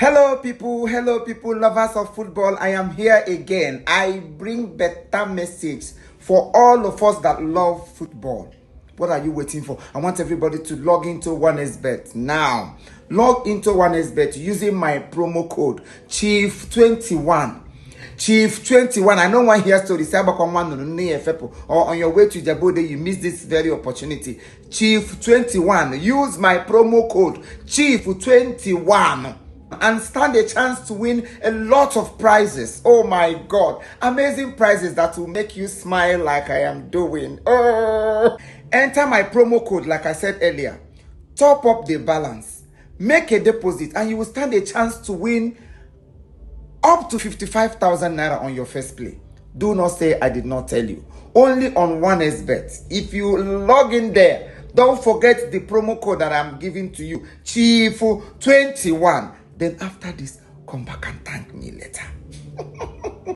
Hello people, lovers of football. I am here again. I bring better message for all of us that love football. What are you waiting for? I want everybody to log into 1xBet now. Log into 1xBet using my promo code chief21. Chief21. I know one here story. Or on your way to Jabode, you missed this very opportunity. Chief21. Use my promo code chief21 and stand a chance to win a lot of prizes. Oh my God. Amazing prizes that will make you smile like I am doing. Oh. Enter my promo code like I said earlier. Top up the balance. Make a deposit and you will stand a chance to win up to 55,000 naira on your first play. Do not say I did not tell you. Only on 1xBet. If you log in there, don't forget the promo code that I'm giving to you. Chief21. Then after this, come back and thank me later.